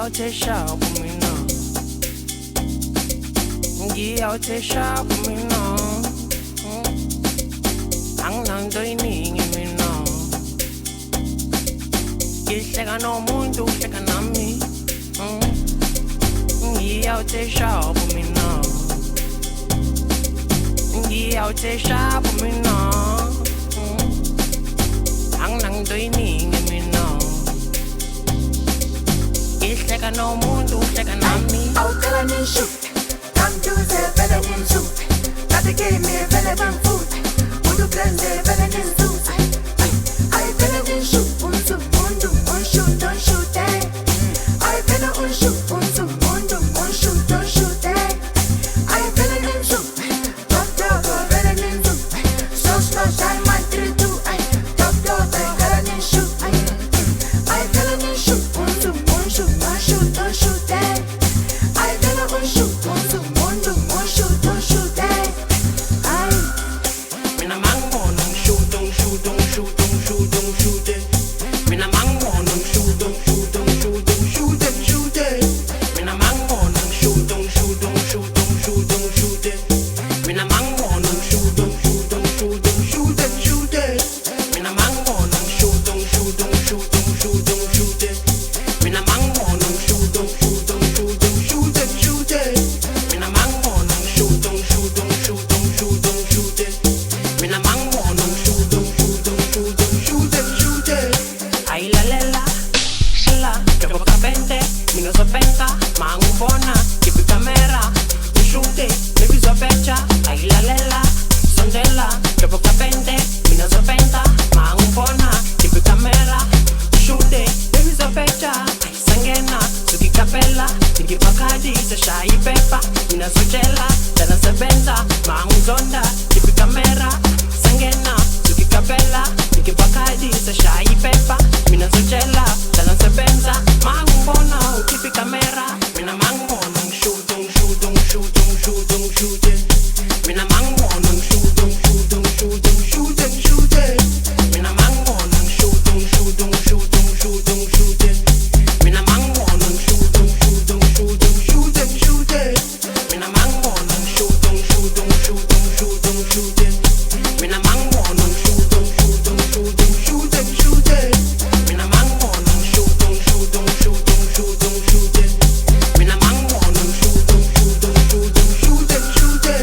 ngiyawuthesha kumina ngiyawuthesha kumina anginanto iningi mina ngihleka nomuntu uhleka nami ngiyawuthesha kumina ngiyawuthesha kumina anginanto iningi mina ngihleka nomuntu uhleka nami awucela nishuthi kamduze vele nimzuze kade game vele bangifuthe umuntu blende vele nimzuze ayi vele unshuthi umuntu unshuthi don't shoot ayi vele unshuthi umuntu unshuthi don't shoot ayi vele nimzuze top vele nimzuze so slow shine my 3-2 top vele nimshuthi ayi vele nimshuthi umuntu unshuthi don't shoot ayi vele unshuthi umuntu unshuthi don't shoot ayi mina mangibona ngishuta ngishuta ngishuta ngishuta ngishuta mina mangibona ngishuta ngishuta ngishuta ngishuta ngishuta mina mangibona ngishuta ngishuta ngishuta ngishuta ngishuta mina mangibona ngishuta ngishuta ngishuta ngishuta ngishuta mina mangibona ngishuta ngishuta ngishuta ngishuta ngishuta mina mangibona ngishuta ngishuta ngishuta ngishuta ngishuta mina mangibona ngishuta ngishuta ngishuta ngishuta ngishuta mina mangibona ngishuta ngishuta ngishuta ngishuta ngishuta ayilalela shila jobo kapente mina zopenta mangibona kipi kamera ushute baby zopecha ayilalela sondela jobo kapente mina zopenta mangibona kipi kamera ushute baby zopecha sangena suki kapela nikipakadi seshai pepa mina zojela dana sebenza manguzonda kipi kamera sangena suki kapela nikipakadi seshai pepa mina zojela dana sebenza mangibona ukipi kamera mina mangibona ngishuta ngishuta ngishuta ngishuta ngishuta mina mangibona ngishuta ngishuta ngishuta ngishuta ngishuta mina mangibona ngishuta ngishuta ngishuta ngishuta ngishuta mina mangibona ngishuta ngishuta ngishuta ngishuta ngishuta mina mangibona ngishuta ngishuta ngishuta ngishuta ngishuta mina mangibona ngishuta ngishuta ngishuta ngishuta ngishuta mina mangibona ngishuta ngishuta ngishuta ngishuta ngishuta mina mangibona ngishuta ngishuta ngishuta ngishuta ngishuta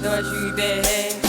Don't you be